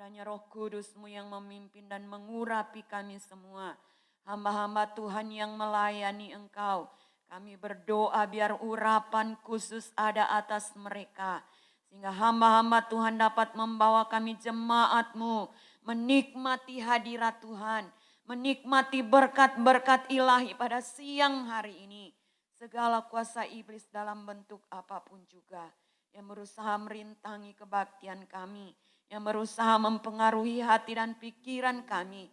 Kiranya Roh Kudus-Mu yang memimpin dan mengurapi kami semua. Hamba-hamba Tuhan yang melayani Engkau. Kami berdoa biar urapan khusus ada atas mereka. Sehingga hamba-hamba Tuhan dapat membawa kami jemaat-Mu. Menikmati hadirat Tuhan. Menikmati berkat-berkat ilahi pada siang hari ini. Segala kuasa iblis dalam bentuk apapun juga. Yang berusaha merintangi kebaktian kami. Yang berusaha mempengaruhi hati dan pikiran kami.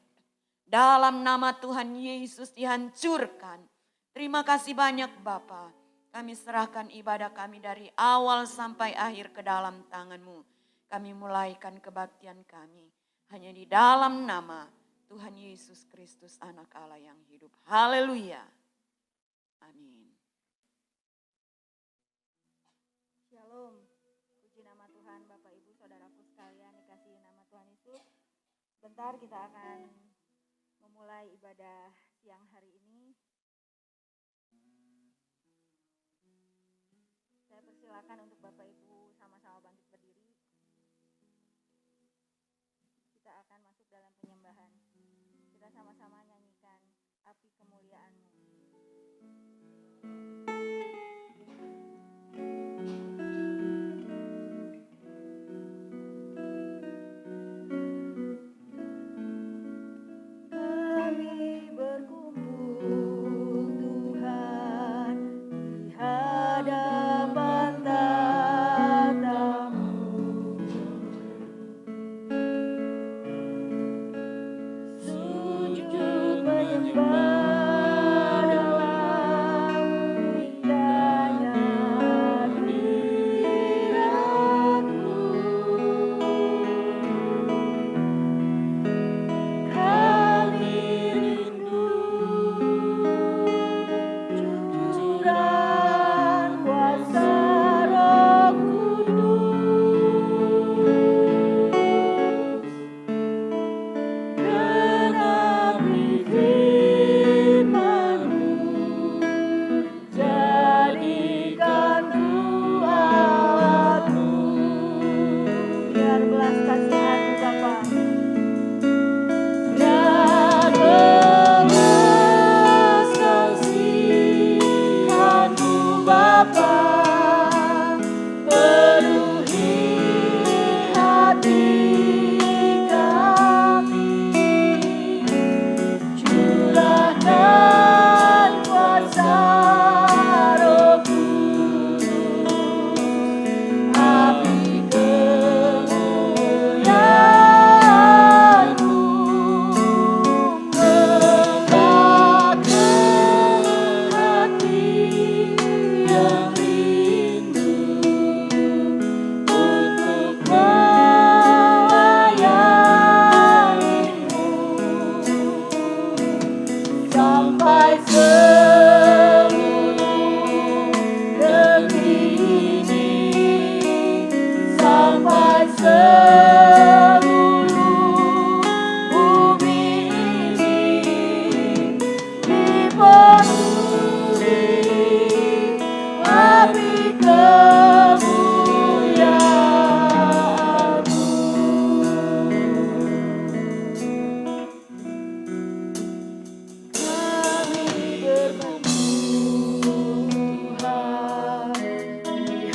Dalam nama Tuhan Yesus dihancurkan. Terima kasih banyak Bapa. Kami serahkan ibadah kami dari awal sampai akhir ke dalam tangan-Mu. Kami mulaikan kebaktian kami. Hanya di dalam nama Tuhan Yesus Kristus anak Allah yang hidup. Haleluya. Amin. Shalom. Puji nama Tuhan, Bapak Ibu, Saudaraku sekalian dikasihi nama Tuhan Yesus. Sebentar kita akan memulai ibadah siang hari ini. Saya persilakan untuk Bapak Ibu sama-sama bangkit berdiri. Kita akan masuk dalam penyembahan. Kita sama-sama nyanyikan Api Kemuliaan-Mu.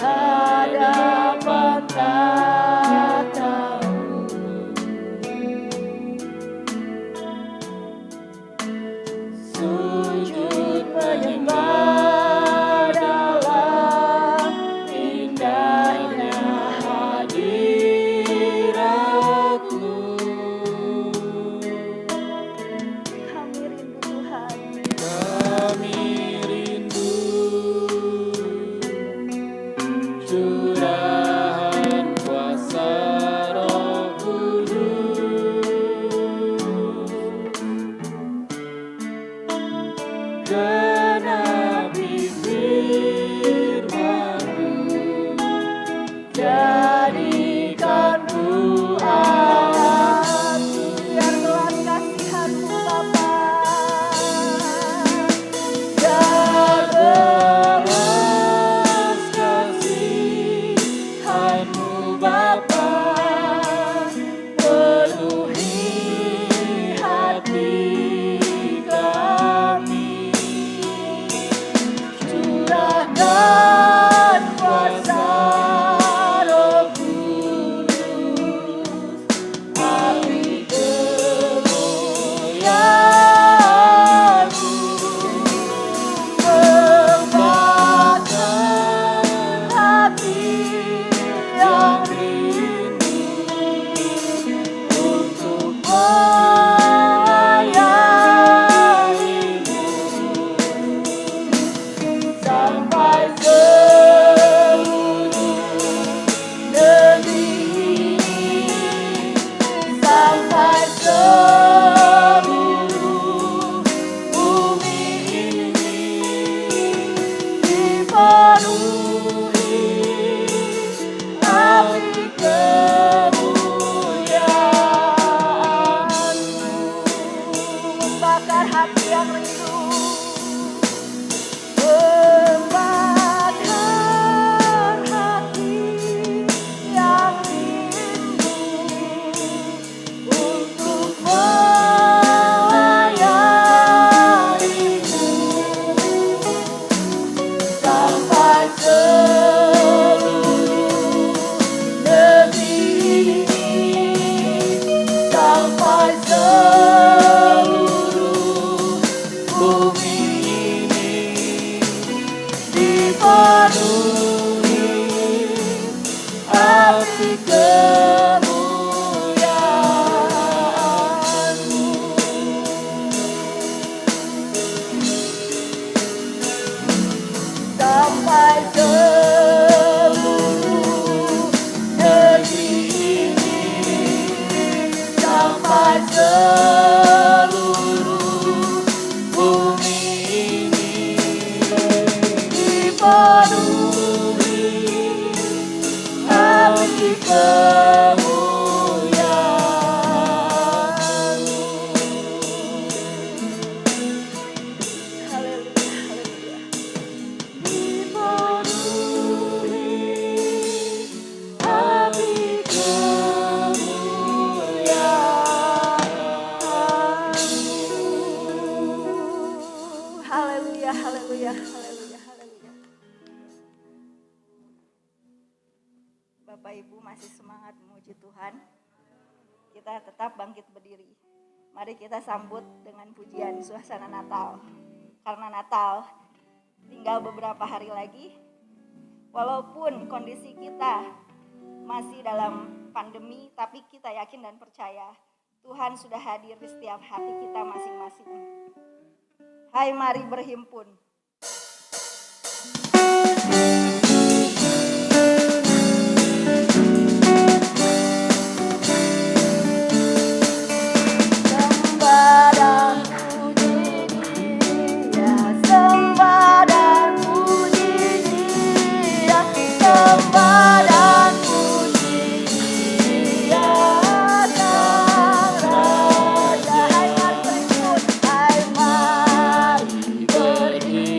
Hadapan tata sampai seluruh negeri ini, sampai seluruh bumi ini dipenuhi api kemuliaan-Mu. Haleluya, haleluya. Dipenuhi api kemuliaan-Mu. Haleluya, haleluya, haleluya, haleluya. Bapak Ibu masih semangat memuji Tuhan. Kita tetap bangkit berdiri. Mari kita sambut dengan pujian suasana Natal. Karena Natal tinggal beberapa hari lagi. Walaupun kondisi kita masih dalam pandemi, tapi kita yakin dan percaya Tuhan sudah hadir di setiap hati kita masing-masing. Hai, mari berhimpun. Sembah dan puji Dia, sembah dan puji Dia, sembah dan puji Dia, Sang Raja. Hai, mari berhimpun, hai, mari berhimpun.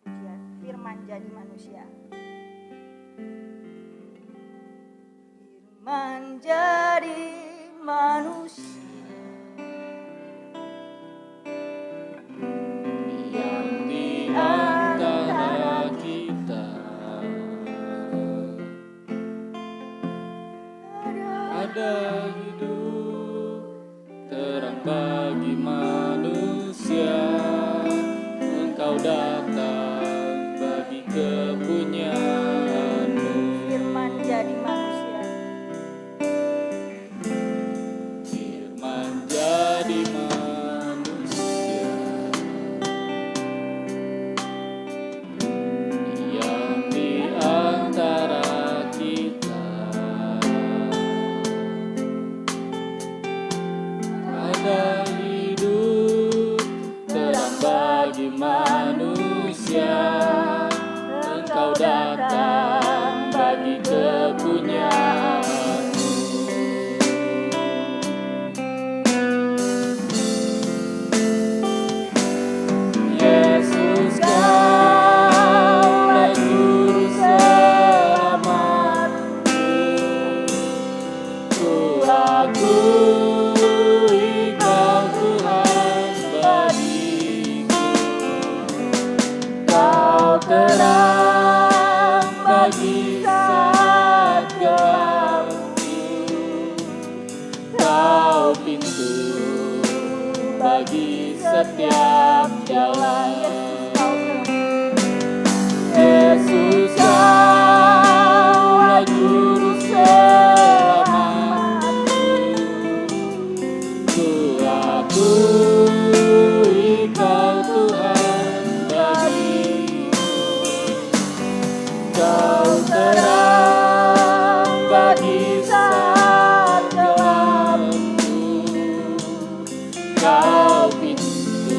pujian Firman Jadi Manusia. Firman jadi manusia yang di antara kita, ada hidup terang bagi manusia. Engkau datang bagi kepunyaanmu. Firman jadi manusia. Firman jadi manusia yang di antara kita, ada hidup terang bagi manusia. Engkau datang bagi kepunyaanmu. Yesus, Kaulah Juru Selamatku. Ku akui Kau Tuhan bagiku. Kau terang bagi saat gelapku. Kau pintu bagi setiap jalan. Yesus, Kaulah Juru Selamatku. Ku akui Kau Tuhan bagiku. Kau terang bagi saat gelapku. Kau pintu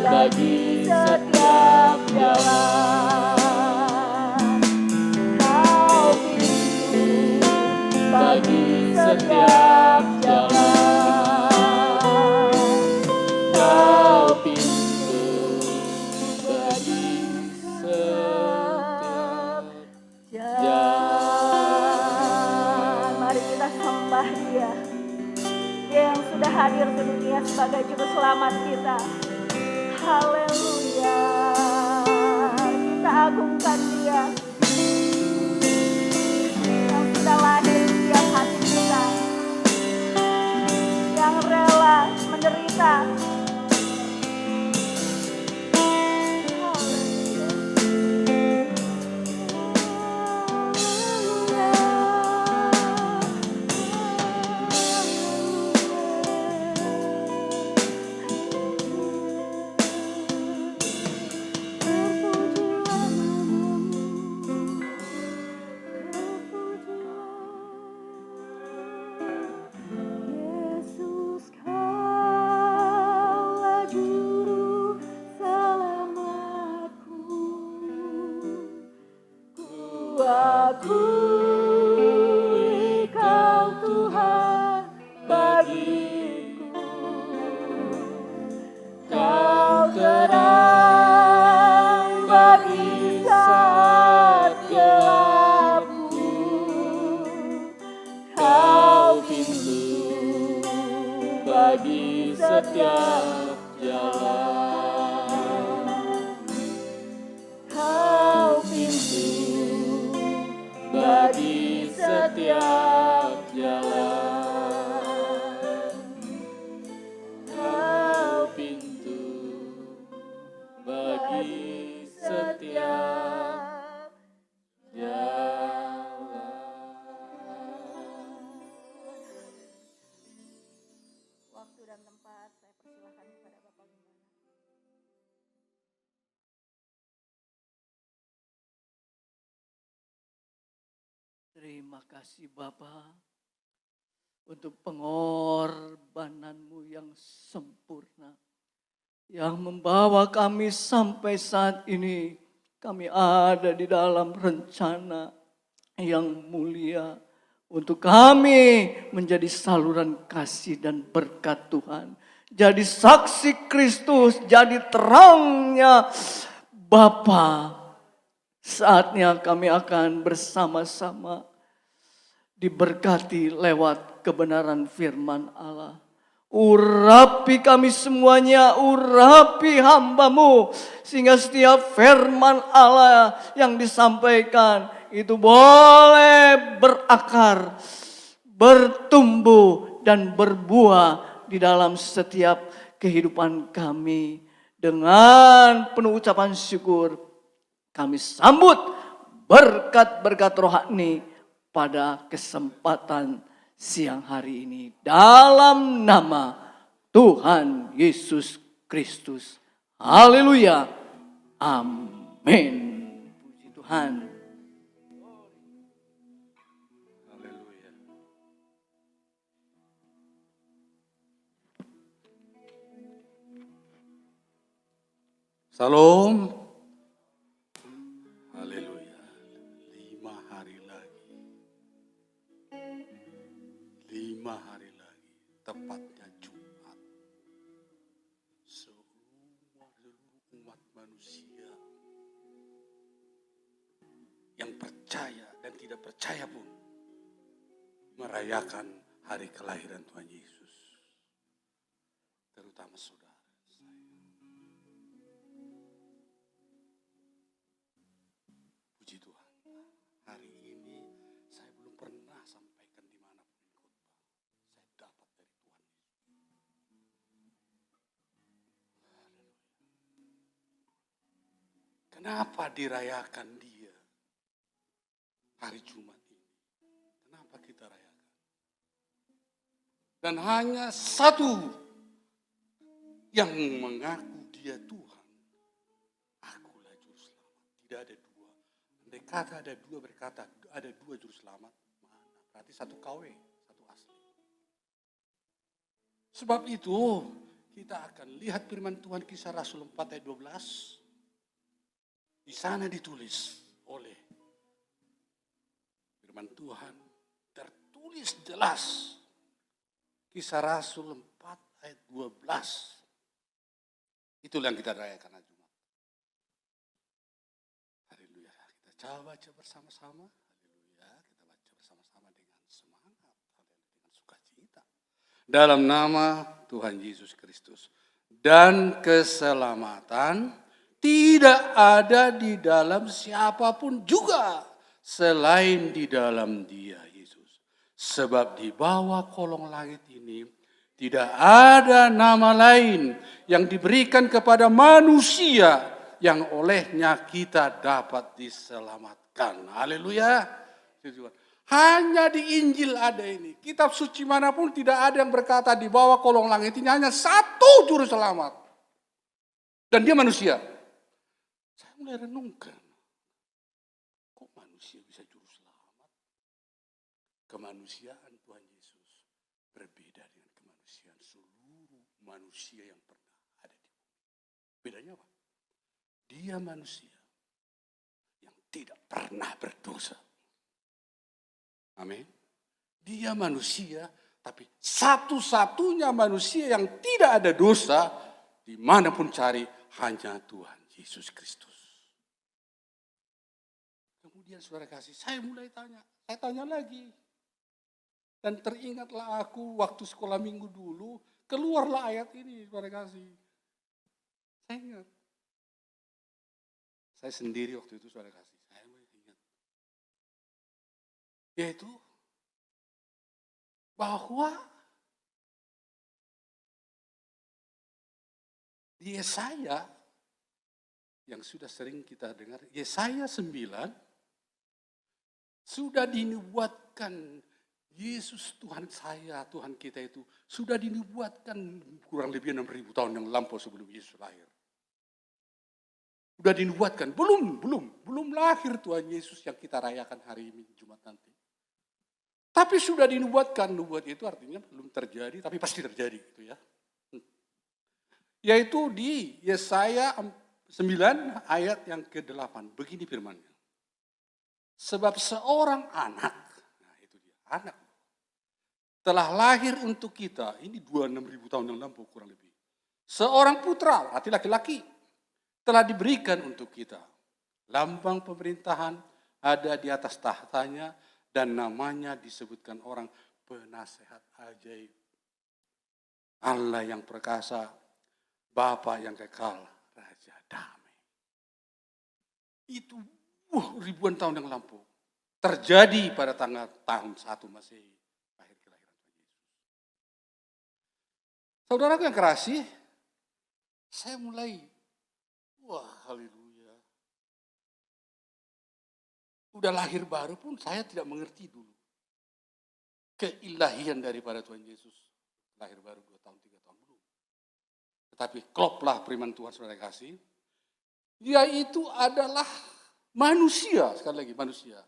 bagi setiap jalan. Kau pintu bagi setiap jalan. Kau pintu bagi setiap jalan. Mari kita sembah Dia. Dia yang sudah hadir ke dunia sebagai juru selamat kita. Haleluya. Kita agungkan Dia yang sudah lahir di tiap hati kita, yang rela menderita. Yesus, Kaulah Juru Selamatku. Ku akui Kau Tuhan bagiku. Kau terang bagi saat gelapku. Kau pintu bagi setiap jalan. Kau pintu Bagi setiap jalan. Kau pintu bagi setiap jalan. Waktu dan tempat saya persilahkan kepada Bapak Gembala. Terima kasih Bapa untuk pengorbananmu yang sempurna, yang membawa kami sampai saat ini. Kami ada di dalam rencana yang mulia untuk kami menjadi saluran kasih dan berkat Tuhan. Jadi saksi Kristus, jadi terangnya Bapa, saatnya kami akan bersama-sama diberkati lewat kebenaran firman Allah. Urapi kami semuanya, urapi hamba-Mu, sehingga setiap firman Allah yang disampaikan itu boleh berakar, bertumbuh, dan berbuah di dalam setiap kehidupan kami. Dengan penuh ucapan syukur, kami sambut berkat-berkat rohani pada kesempatan siang hari ini. Dalam nama Tuhan Yesus Kristus. Haleluya. Amin. Puji Tuhan. Haleluya. Salam. Haleluya. 5 hari lagi. 5 hari lagi. Tepatnya Jumat. Seluruh umat manusia yang percaya dan tidak percaya pun merayakan hari kelahiran Tuhan Yesus. Terutama saudara saya. Puji Tuhan. Hari ini saya belum pernah sampaikan dimanapun khotbah. Saya dapat dari Tuhan Yesus. Kenapa dirayakan dia hari Jumat ini? Kenapa kita rayakan? Dan hanya satu yang mengaku dia Tuhan. Akulah juru selamat. Tidak ada dua. Andai kata ada dua berkata ada 2 juru selamat. Mana? Berarti 1 KW, 1 asli. Sebab itu kita akan lihat firman Tuhan Kisah Rasul 4 ayat 12. Di sana ditulis oleh firman Tuhan, tertulis jelas. Kisah Rasul 4 ayat 12. Itulah yang kita rayakan hari Jumat. Haleluya. Kita coba baca bersama-sama. Haleluya. Kita baca bersama-sama dengan semangat. Haleluya. Dengan sukacita. Dalam nama Tuhan Yesus Kristus. Dan keselamatan tidak ada di dalam siapapun juga selain di dalam Dia Yesus. Sebab di bawah kolong langit ini tidak ada nama lain yang diberikan kepada manusia yang olehnya kita dapat diselamatkan. Haleluya. Hanya di Injil ada ini. Kitab suci manapun tidak ada yang berkata di bawah kolong langit ini hanya satu juru selamat. Dan dia manusia. Saya mulai renungkan. Kok manusia bisa juru selamat? Kemanusiaan Tuhan Yesus berbeda dengan kemanusiaan seluruh manusia yang pernah ada di bumi. Bedanya apa? Dia manusia yang tidak pernah berdosa. Amin. Dia manusia, tapi satu-satunya manusia yang tidak ada dosa, dimanapun cari, hanya Tuhan Yesus Kristus. Kemudian saudara kasih, saya mulai tanya, saya tanya lagi. Dan teringatlah aku waktu sekolah minggu dulu, keluarlah ayat ini saudara kasih. Saya ingat. Saya sendiri waktu itu saudara kasih, saya ingat. Yaitu bahwa di Yesaya yang sudah sering kita dengar, Yesaya 9 sudah dinubuatkan Yesus Tuhan saya, Tuhan kita itu sudah dinubuatkan kurang lebih 6.000 tahun yang lampau sebelum Yesus lahir. Sudah dinubuatkan, belum lahir Tuhan Yesus yang kita rayakan hari ini Jumat nanti. Tapi sudah dinubuatkan, nubuat itu artinya belum terjadi, tapi pasti terjadi gitu ya. Yaitu di Yesaya 9 ayat yang ke-8, begini firman-Nya. Sebab seorang anak, nah itu dia, anak, telah lahir untuk kita, ini 26.000 tahun yang lampau kurang lebih. Seorang putra, arti laki-laki, telah diberikan untuk kita. Lambang pemerintahan ada di atas tahtanya dan namanya disebutkan orang penasehat ajaib. Allah yang perkasa, Bapa yang kekal, Raja damai. Itu ribuan tahun yang lampau. Terjadi pada tahun 1 Masehi. Akhir kelahiran Tuhan Yesus. Saudaraku yang kasih, saya mulai, haleluya. Udah lahir baru pun saya tidak mengerti dulu keilahian daripada Tuhan Yesus. Lahir baru 2 tahun, 3 tahun belum. Tetapi kloplah firman Tuhan saudara kasih. Dia itu adalah manusia, sekali lagi manusia.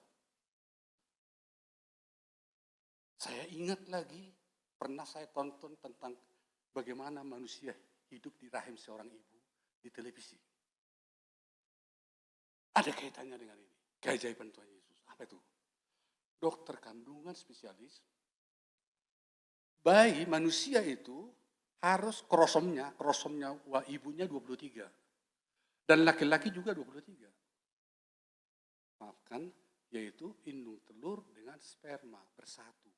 Saya ingat lagi, pernah saya tonton tentang bagaimana manusia hidup di rahim seorang ibu di televisi. Ada kaitannya dengan ini. Keajaiban Tuhan Yesus. Apa itu? Dokter kandungan spesialis. Bayi manusia itu harus kromosomnya ibunya 23. Dan laki-laki juga 23. Maafkan, yaitu indung telur dengan sperma bersatu.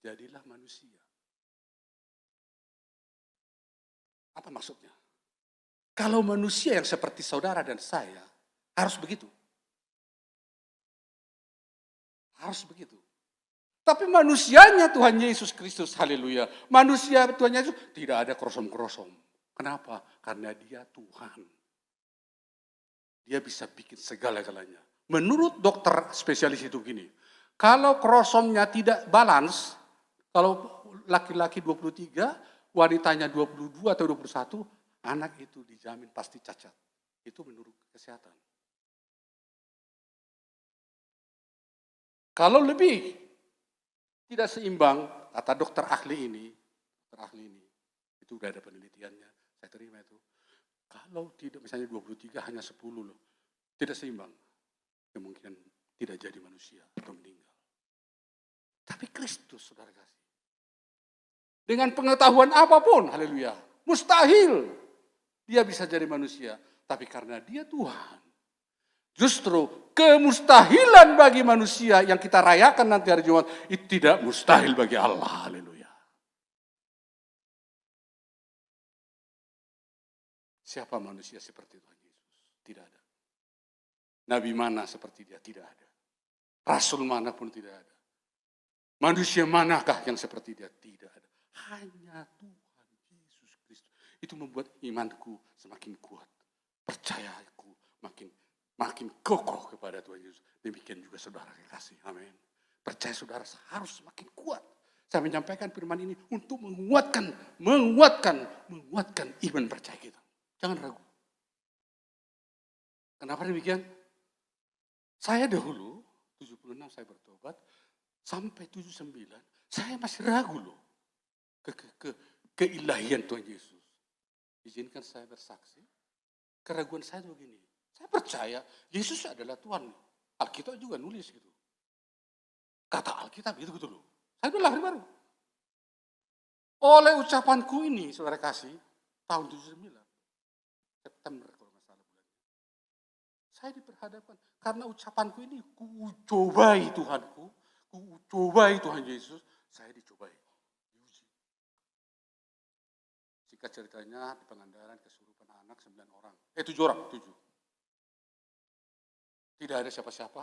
Jadilah manusia. Apa maksudnya? Kalau manusia yang seperti saudara dan saya harus begitu. Harus begitu. Tapi manusianya Tuhan Yesus Kristus, haleluya. Manusia Tuhan Yesus tidak ada krosom-krosom. Kenapa? Karena dia Tuhan. Dia bisa bikin segala-galanya. Menurut dokter spesialis itu gini, kalau kromosomnya tidak balance, kalau laki-laki 23, wanitanya 22 atau 21, anak itu dijamin pasti cacat. Itu menurut kesehatan. Kalau lebih tidak seimbang, kata dokter ahli ini, itu udah ada penelitiannya, saya terima itu. Kalau tidak, misalnya 23 hanya 10 loh, tidak seimbang, kemungkinan tidak jadi manusia atau meninggal. Tapi Kristus, saudara kasih, dengan pengetahuan apapun, haleluya, mustahil dia bisa jadi manusia. Tapi karena dia Tuhan, justru kemustahilan bagi manusia yang kita rayakan nanti hari Jumat, itu tidak mustahil bagi Allah. Haleluya. Siapa manusia seperti Tuhan Yesus? Tidak ada. Nabi mana seperti dia? Tidak ada. Rasul mana pun tidak ada. Manusia manakah yang seperti dia? Tidak ada. Hanya Tuhan Yesus Kristus. Itu membuat imanku semakin kuat. Percayaku makin kokoh kepada Tuhan Yesus. Demikian juga saudara kekasih. Amin. Percaya saudara harus semakin kuat. Saya menyampaikan firman ini untuk menguatkan iman percaya kita. Jangan ragu. Kenapa demikian? Saya dahulu, 76 saya bertobat, sampai 79, saya masih ragu loh. Keilahian Tuhan Yesus. Izinkan saya bersaksi. Keraguan saya begini. Saya percaya Yesus adalah Tuhan. Alkitab juga nulis gitu. Kata Alkitab itu gitu loh. Saya udah lahir baru. Oleh ucapanku ini, saudara kasih, tahun 79, September kalau nggak salah bulannya. Saya diperhadapkan karena ucapanku ini, ku cobai Tuhanku, ku cobai Tuhan Yesus, saya dicobai. Diuji. Singkat ceritanya di Pangandaran kesurupan anak 9 orang. 7 orang, 7. Tidak ada siapa-siapa.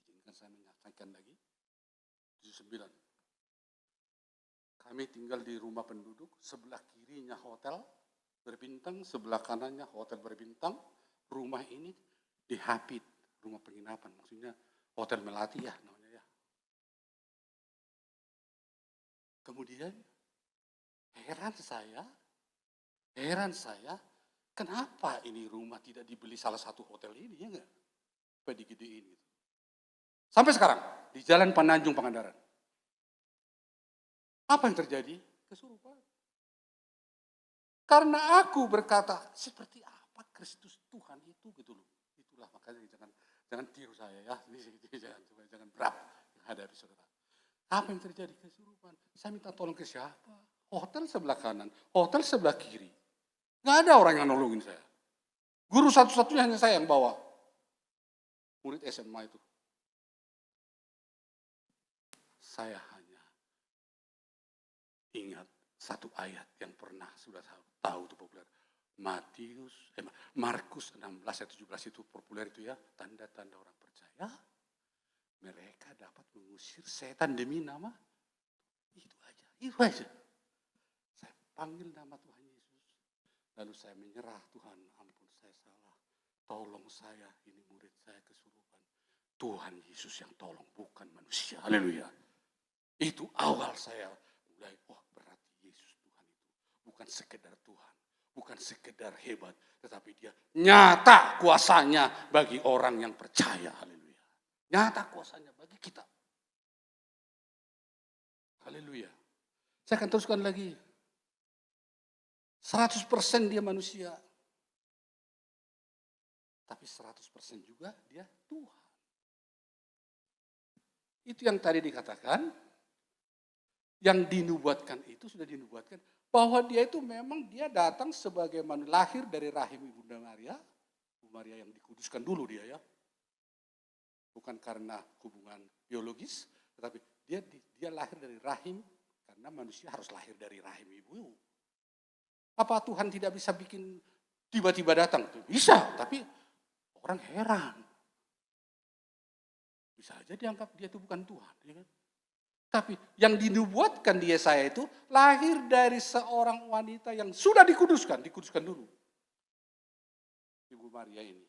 Izinkan saya menyampaikan lagi. 79. Kami tinggal di rumah penduduk, sebelah kirinya hotel berbintang, sebelah kanannya hotel berbintang. Rumah ini dihapit, rumah penginapan. Maksudnya hotel melati ya namanya ya. Kemudian heran saya, kenapa ini rumah tidak dibeli salah satu hotel ini, ya enggak? Supaya digedein gitu. Sampai sekarang, di Jalan Pananjung Pangandaran. Apa yang terjadi? Kesurupan. Karena aku berkata, seperti apa Kristus Tuhan itu gitu loh. Itulah makanya jangan tiru saya ya. Jangan berat menghadapi saudara. Apa yang terjadi? Kesurupan. Saya minta tolong ke siapa? Hotel sebelah kanan, hotel sebelah kiri. Nggak ada orang yang nolongin saya. Guru satu-satunya hanya saya yang bawa. Murid SMA itu. Saya hanya ingat satu ayat yang pernah sudah tahu itu populer. Markus 16 ayat 17 itu populer itu ya. Tanda-tanda orang percaya. Mereka dapat mengusir setan demi nama. Itu aja. Saya panggil nama Tuhan Yesus. Lalu saya menyerah, Tuhan ampun saya salah. Tolong saya, ini murid saya kesurupan. Tuhan Yesus yang tolong, bukan manusia. Haleluya. Itu awal saya mulai, berarti Yesus Tuhan itu bukan sekedar Tuhan, bukan sekedar hebat, tetapi dia nyata kuasanya bagi orang yang percaya. Haleluya. Nyata kuasanya bagi kita. Haleluya. Saya akan teruskan lagi. 100% dia manusia. Tapi 100% juga dia Tuhan. Itu yang tadi dikatakan, yang dinubuatkan itu sudah dinubuatkan bahwa dia itu memang dia datang sebagai lahir dari rahim Ibunda Maria. Ibu Maria yang dikuduskan dulu dia ya. Bukan karena hubungan biologis, tetapi dia lahir dari rahim karena manusia harus lahir dari rahim ibu. Apa Tuhan tidak bisa bikin tiba-tiba datang? Bisa, tapi orang heran. Bisa aja dianggap dia itu bukan Tuhan. Ya kan? Tapi yang dinubuatkan di Yesaya itu lahir dari seorang wanita yang sudah dikuduskan dulu. Ibu Maria ini.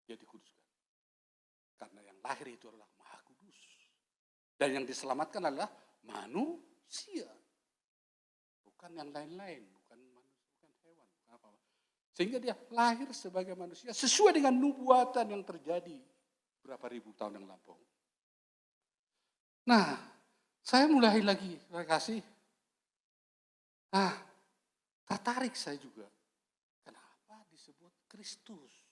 Dia dikuduskan. Karena yang lahir itu adalah Maha Kudus. Dan yang diselamatkan adalah manusia. Bukan yang lain-lain, bukan manusia, bukan hewan, bukan apa-apa. Sehingga dia lahir sebagai manusia sesuai dengan nubuatan yang terjadi berapa ribu tahun yang lampau. Nah, saya mulai lagi, terima kasih. Tertarik saya juga. Kenapa disebut Kristus?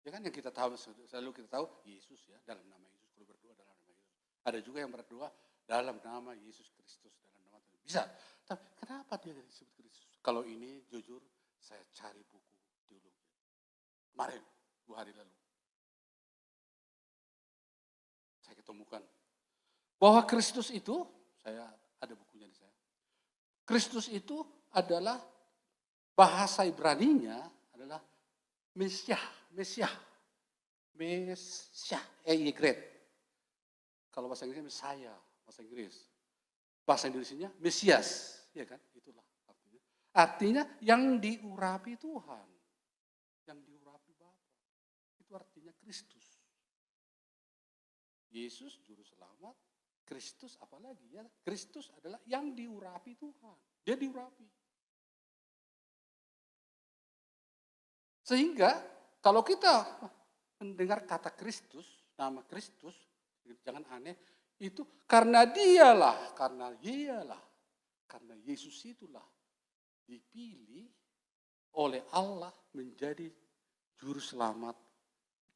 Ya kan yang kita tahu, selalu kita tahu Yesus ya, dalam nama Yesus, kalau berdoa dalam nama Yesus. Ada juga yang berdoa dalam nama Yesus Kristus, dalam nama Tuhan. Bisa, tapi kenapa dia disebut Kristus? Kalau ini jujur, saya cari buku teologi. Kemarin, 2 hari lalu. Saya ketemukan bahwa Kristus itu, saya ada bukunya di saya. Kristus itu adalah bahasa Ibraninya adalah Mesiah. Kalau bahasa Inggrisnya Messiah, bahasa Inggris. Bahasa Indonesianya Mesias, ya kan? Itulah artinya. Artinya yang diurapi Tuhan, yang diurapi Bapa. Itu artinya Kristus. Yesus juru selamat, Kristus apalagi ya? Kristus adalah yang diurapi Tuhan. Dia diurapi. Sehingga kalau kita mendengar kata Kristus, nama Kristus, jangan aneh, itu karena dialah, karena Yesus itulah dipilih oleh Allah menjadi juru selamat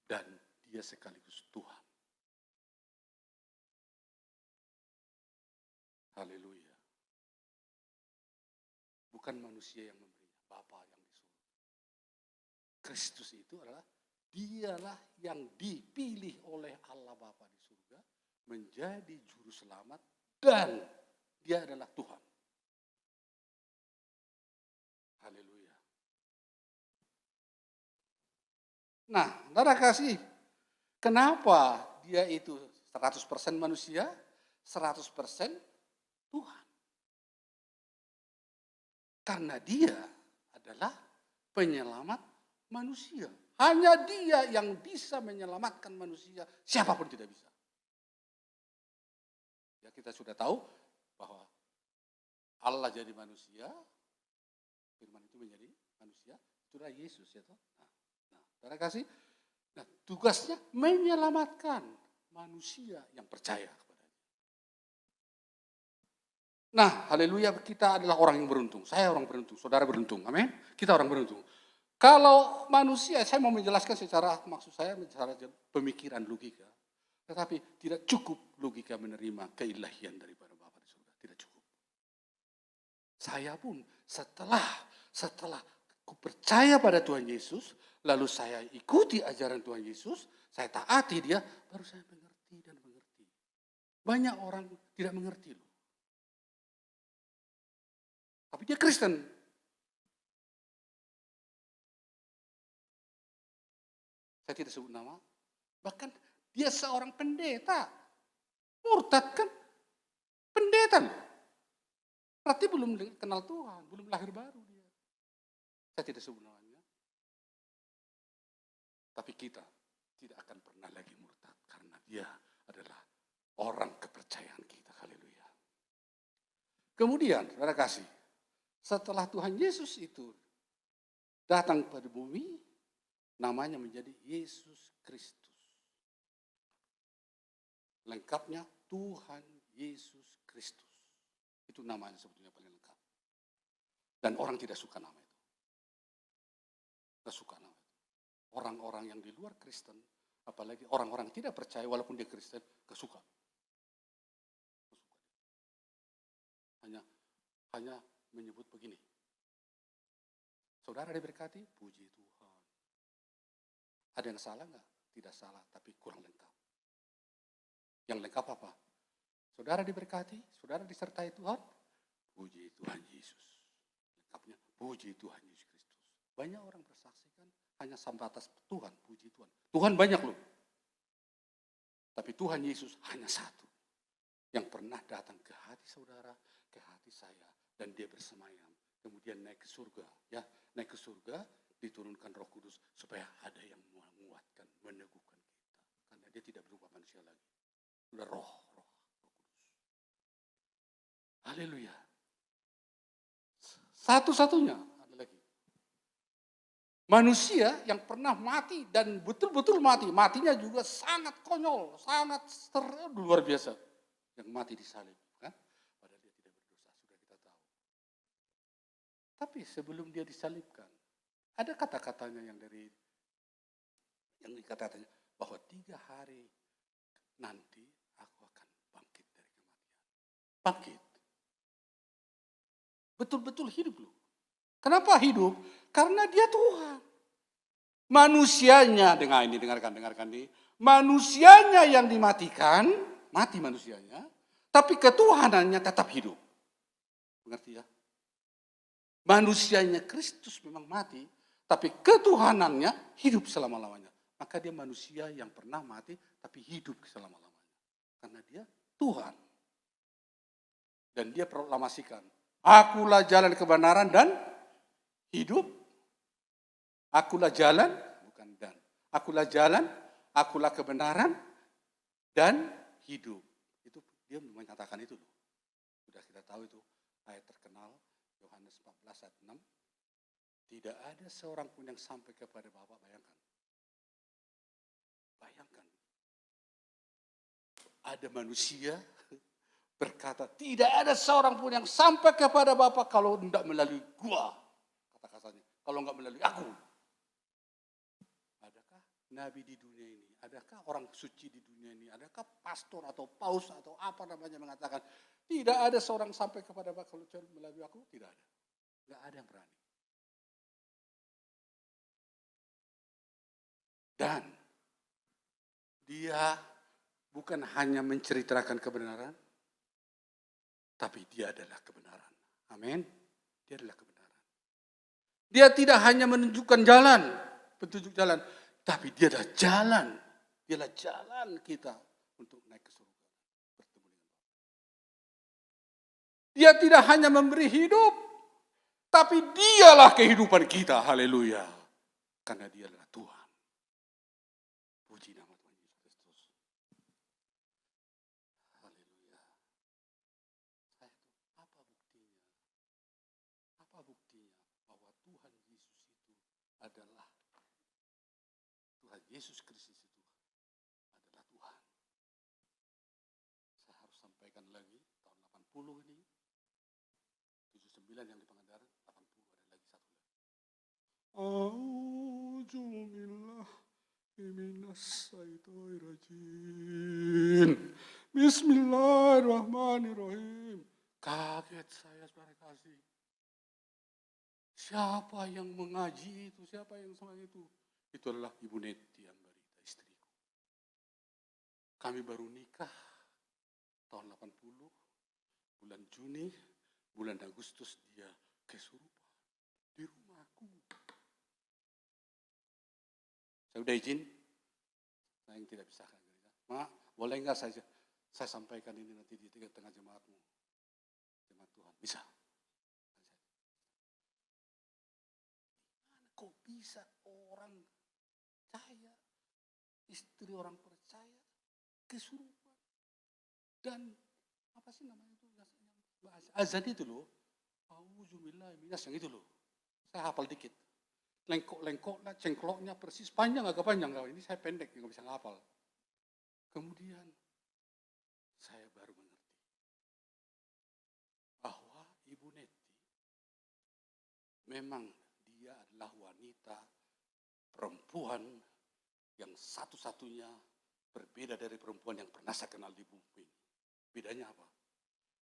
dan dia sekaligus Tuhan. Haleluya. Bukan manusia yang memberinya, Bapa yang disuruh. Kristus itu adalah dialah yang dipilih oleh Allah Bapa di surga menjadi juru selamat dan dia adalah Tuhan. Haleluya. Nah, saudara kasih, kenapa dia itu 100% manusia, 100% Tuhan? Karena dia adalah penyelamat manusia. Hanya dia yang bisa menyelamatkan manusia, siapapun tidak bisa. Ya, kita sudah tahu bahwa Allah jadi manusia, firman itu menjadi manusia, itulah Yesus ya toh. Saudara kasih, tugasnya menyelamatkan manusia yang percaya kepadanya. Nah, haleluya, kita adalah orang yang beruntung. Saya orang beruntung, saudara beruntung. Amin. Kita orang beruntung. Kalau manusia, saya mau menjelaskan secara, maksud saya secara pemikiran logika. Tetapi tidak cukup logika menerima keilahian daripada Bapa di surga. Tidak cukup. Saya pun setelah aku percaya pada Tuhan Yesus, lalu saya ikuti ajaran Tuhan Yesus, saya taati dia, baru saya mengerti dan mengerti. Banyak orang tidak mengerti loh. Tapi dia Kristen. Saya tidak sebut nama. Bahkan dia seorang pendeta. Murtad kan? Pendeta loh. Berarti belum kenal Tuhan, belum lahir baru dia. Saya tidak sebut namanya. Tapi kita tidak akan pernah lagi murtad karena dia adalah orang kepercayaan kita. Haleluya. Kemudian, saudara kasih, setelah Tuhan Yesus itu datang pada bumi, namanya menjadi Yesus Kristus. Lengkapnya Tuhan Yesus Kristus. Itu namanya sebetulnya paling lengkap. Dan orang tidak suka nama itu. Tidak suka nama itu. Orang-orang yang di luar Kristen, apalagi orang-orang yang tidak percaya walaupun dia Kristen, gak suka. Hanya menyebut begini. Saudara diberkati, puji Tuhan. Ada yang salah enggak? Tidak salah, tapi kurang lengkap. Yang lengkap apa? Saudara diberkati, saudara disertai Tuhan, puji Tuhan Yesus. Lengkapnya, puji Tuhan Yesus Kristus. Banyak orang bersaksikan hanya sebatas Tuhan, puji Tuhan. Tuhan banyak loh. Tapi Tuhan Yesus hanya satu. Yang pernah datang ke hati saudara, ke hati saya. Dan dia bersemayam. Kemudian naik ke surga. Ya, naik ke surga, diturunkan Roh Kudus supaya ada yang menguatkan, meneguhkan kita. Karena dia tidak berubah manusia lagi. Sudah roh Kudus. Haleluya. Satu-satunya ada lagi. Manusia yang pernah mati dan betul-betul mati. Matinya juga sangat konyol, sangat luar biasa. Yang mati disalib. Kan? Padahal dia tidak berdosa, sudah kita tahu. Tapi sebelum dia disalibkan, ada kata-katanya yang dikatakannya bahwa 3 hari nanti aku akan bangkit dari kematian. Bangkit. Betul-betul hidup loh. Kenapa hidup? Karena dia Tuhan. Manusianya, dengarkan ini. Manusianya yang dimatikan, mati manusianya, tapi ketuhanannya tetap hidup. Mengerti ya? Manusianya Kristus memang mati, tapi ketuhanannya hidup selama-lamanya. Maka dia manusia yang pernah mati, tapi hidup selama-lamanya. Karena dia Tuhan. Dan dia proklamasikan, akulah jalan kebenaran dan hidup. Akulah jalan, bukan dan. Akulah jalan, akulah kebenaran dan hidup. Itu dia menyatakan itu loh. Sudah kita tahu itu ayat terkenal Yohanes 14 ayat 6. Tidak ada seorang pun yang sampai kepada Bapa, bayangkan. Bayangkan. Ada manusia berkata, tidak ada seorang pun yang sampai kepada Bapa kalau tidak melalui gua. Kata-katanya, kalau enggak melalui aku. Adakah nabi di dunia ini? Adakah orang suci di dunia ini? Adakah pastor atau paus atau apa namanya mengatakan, tidak ada seorang sampai kepada Bapa kalau melalui aku? Tidak ada. Enggak ada yang berani. Dan dia bukan hanya menceritakan kebenaran, tapi dia adalah kebenaran. Amin. Dia adalah kebenaran. Dia tidak hanya menunjukkan jalan, petunjuk jalan, tapi dia adalah jalan. Dia adalah jalan kita untuk naik ke surga. Bertemu dengan Allah. Dia tidak hanya memberi hidup, tapi dialah kehidupan kita. Haleluya. Karena dia adalah Tuhan. Puji nama Tuhan Yesus Kristus. Haleluya. Apa buktinya? Apa buktinya bahwa Tuhan Yesus itu adalah Tuhan Yesus Kristus itu adalah Tuhan. Saya harus sampaikan lagi tahun 80 ini, 79 yang di Pangandaran, 80 ada lagi satu lagi. A'udzubillahiminasyaitonirrajim. Bismillahirrahmanirrahim. Kaget saya, saudara kasih. Siapa yang mengaji itu? Siapa yang sama itu? Itu adalah Ibu Neti Ambarita, istriku. Kami baru nikah tahun 80, bulan Juni, bulan Agustus dia kesurupan di rumahku. Saya udah izin, saya yang tidak bisa. Mak, boleh enggak saya sampaikan ini nanti di tengah jemaatmu? Jemaat Tuhan, bisa. Kok bisa orang percaya, istri orang percaya kesurupan? Dan apa sih namanya itu? Azan itu loh. Auzubillahi minas yang itu loh. Saya hafal dikit. Lengkok-lengkoknya, cengkloknya persis. Panjang agak panjang. Ini saya pendek, nggak bisa ngapal. Kemudian saya baru mengerti bahwa Ibu Neti memang dia adalah wanita perempuan yang satu-satunya berbeda dari perempuan yang pernah saya kenal di bumi ini. Bedanya apa?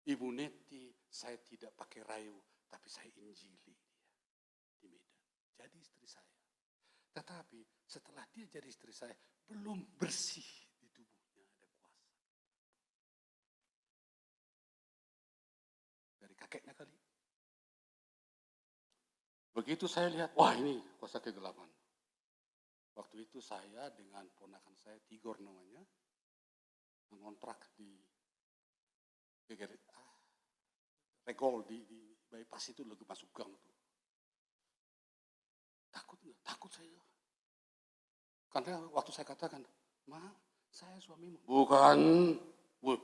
Ibu Neti saya tidak pakai rayu, tapi saya injili dia di Medan. Jadi istri saya. Tetapi setelah dia jadi istri saya, belum bersih di tubuhnya ada kuasa. Dari kakeknya kali. Begitu saya lihat, wah ini kuasa kegelapan. Waktu itu saya dengan ponakan saya, Tigor namanya, mengontrak di Regol di bypass itu lagi masuk gang tuh. Takut nggak? Takut saya. Karena waktu saya katakan, Ma, saya suamimu. Bukan. Wah,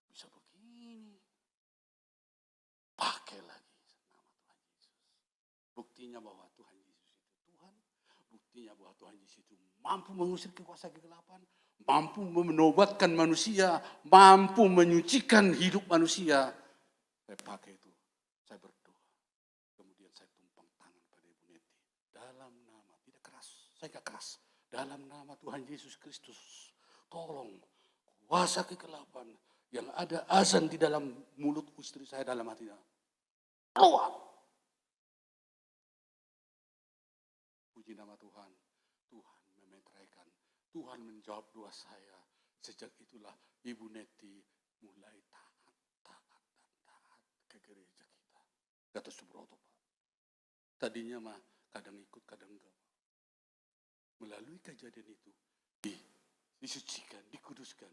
bisa begini. Pakai lagi nama Tuhan Yesus. Buktinya bahwa Tuhan Yesus itu Tuhan. Buktinya bahwa Tuhan Yesus itu mampu mengusir kekuasaan kegelapan. Mampu menobatkan manusia. Mampu menyucikan hidup manusia. Saya pakai itu. Saya berdoa. Kemudian saya tumpang tangan pada Ibu Neti. Dalam nama, tidak keras. Saya gak keras. Dalam nama Tuhan Yesus Kristus. Tolong kuasa kegelapan yang ada azan di dalam mulut istri saya dalam hatinya. Keluar. Puji nama Tuhan. Tuhan memeteraikan. Tuhan menjawab doa saya. Sejak itulah Ibu Neti mulai taat ke gereja kita. Gatot Subroto, Pak. Tadinya mah kadang ikut, kadang enggak. Melalui kejadian itu, disucikan, dikuduskan,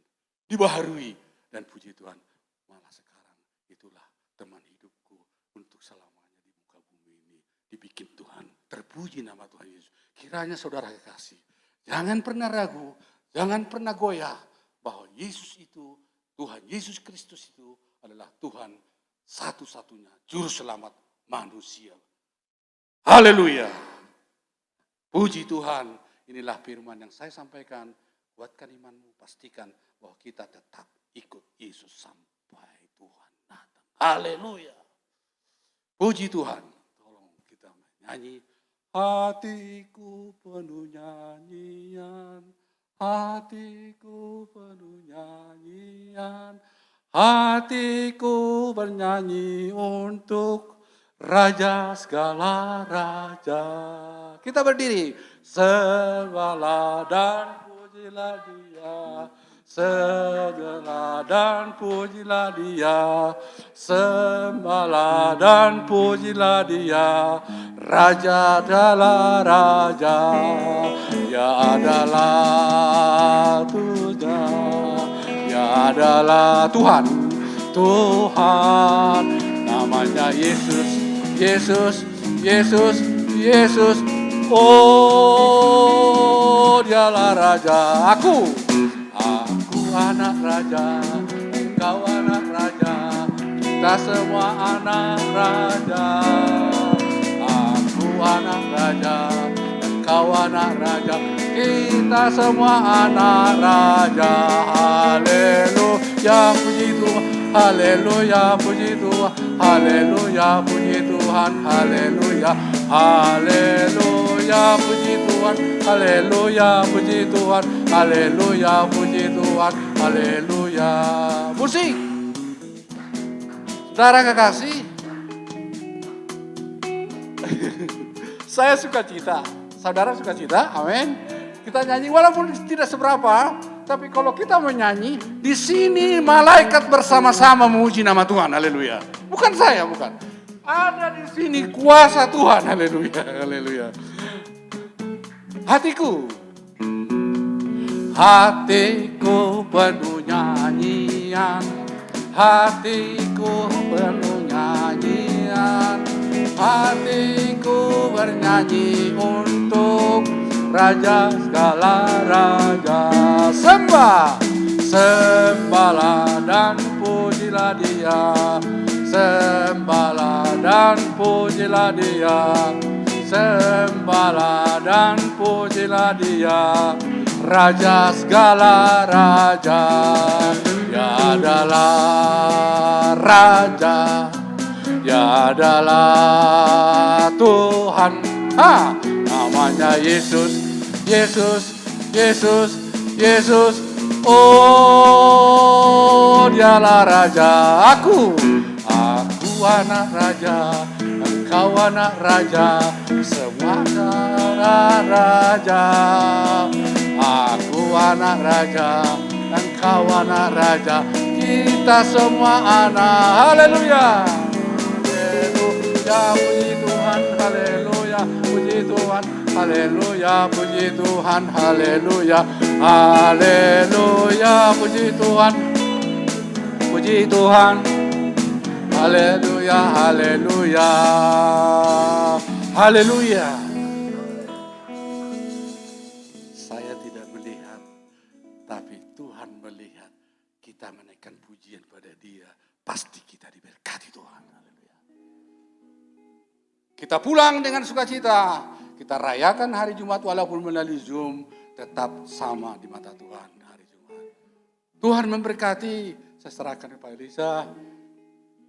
dibaharui. Dan puji Tuhan, malah sekarang itulah teman hidupku untuk selamanya di muka bumi ini. Dibikin Tuhan, terpuji nama Tuhan Yesus. Kiranya saudara kekasih, jangan pernah ragu, jangan pernah goyah bahwa Yesus itu, Tuhan Yesus Kristus itu adalah Tuhan satu-satunya juru selamat manusia. Haleluya. Puji Tuhan. Inilah firman yang saya sampaikan. Kuatkan imanmu, pastikan bahwa kita tetap ikut Yesus sampai Tuhan datang. Haleluya. Puji Tuhan. Tolong kita menyanyi. Hatiku penuh nyanyian. Hatiku penuh nyanyian. Hatiku bernyanyi untuk Raja segala raja. Kita berdiri. Sembahlah dan pujilah dia. Sembahlah dan pujilah dia. Sembahlah dan pujilah dia. Raja adalah raja. Dia adalah Tuhan. Dia adalah Tuhan. Tuhan. Namanya Yesus. Yesus, Yesus, Yesus. Oh, dialah Raja. Aku anak Raja. Engkau anak Raja. Kita semua anak Raja. Aku anak Raja. Engkau anak Raja. Kita semua anak Raja. Haleluya, puji Tuhan. Haleluya, puji Tuhan. Haleluya, puji Tuhan. Haleluya. Haleluya, puji Tuhan. Haleluya, puji Tuhan. Haleluya, puji Tuhan. Haleluya. Musik. Saudara kekasih, Saya sukacita, saudara sukacita, amin. Kita nyanyi walaupun tidak seberapa, tapi kalau kita menyanyi, di sini malaikat bersama-sama memuji nama Tuhan, haleluya. Bukan saya, bukan. Ada di sini kuasa Tuhan, haleluya, haleluya. Hatiku penuh nyanyian, hatiku penuh nyanyian, hatiku bernyanyi untuk Raja segala raja. Sembah, sembahlah dan pujilah Dia, sembahlah dan pujilah Dia, sembahlah dan pujilah Dia, Raja segala raja. Dia adalah Raja, Dia adalah Tuhan. Namanya Yesus, Yesus, Yesus, Yesus. Oh, Dialah Raja. Aku anak Raja, engkau anak Raja, semua adalah Raja. Aku anak Raja, engkau anak Raja, kita semua anak. Haleluya. Haleluya, puji Tuhan. Haleluya, puji Tuhan. Haleluya, puji Tuhan. Haleluya, haleluya, puji Tuhan. Puji Tuhan. Haleluya, haleluya, haleluya. Saya tidak melihat, tapi Tuhan melihat. Kita menaikkan pujian pada Dia, pasti kita diberkati Tuhan. Haleluya. Kita pulang dengan sukacita. Kita rayakan hari Jumat walaupun melalui Zoom, tetap sama di mata Tuhan hari Jumat. Tuhan memberkati. Saya serahkan kepada Elisa.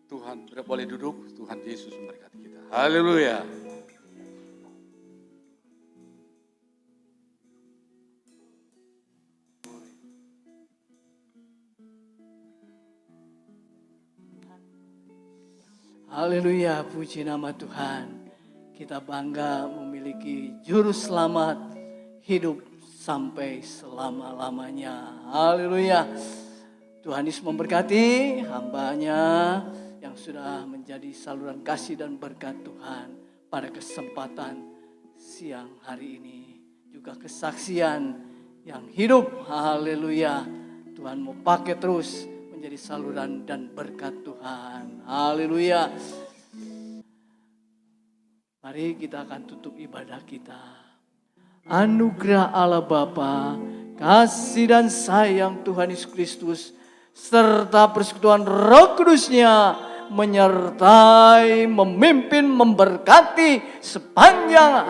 Tuhan boleh duduk, Tuhan Yesus memberkati kita. Haleluya. Haleluya, puji nama Tuhan. Kita bangga memiliki juru selamat hidup sampai selama-lamanya. Haleluya. Tuhan Yesus memberkati hamba-Nya yang sudah menjadi saluran kasih dan berkat Tuhan pada kesempatan siang hari ini. Juga kesaksian yang hidup, haleluya. Tuhan mau pakai terus menjadi saluran dan berkat Tuhan, haleluya. Mari kita akan tutup ibadah kita. Anugerah Allah Bapa, kasih dan sayang Tuhan Yesus Kristus, serta persekutuan Roh Kudus-Nya menyertai, memimpin, memberkati sepanjang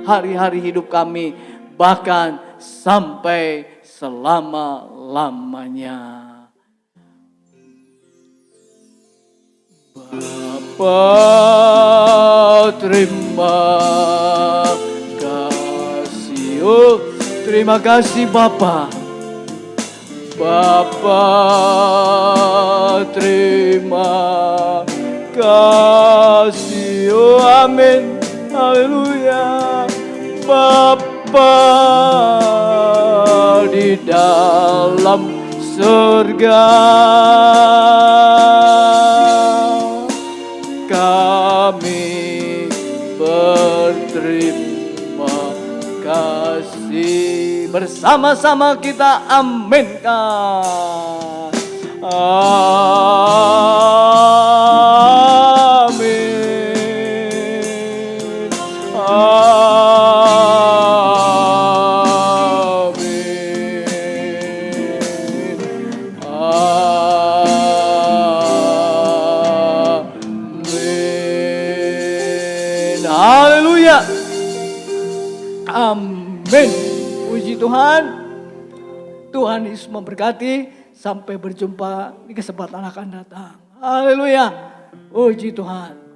hari-hari hidup kami, bahkan sampai selama-lamanya. Bapa, terima kasih, terima kasih Bapa. Bapa, terima kasih, amin, haleluya. Bapa di dalam surga, kami berterima kasih. Bersama-sama kita aminkan. Amin. Amin. Amin. Haleluya. Amin. Puji Tuhan. Tuhan Yesus memberkati. Sampai berjumpa di kesempatan akan datang. Haleluya. Puji Tuhan.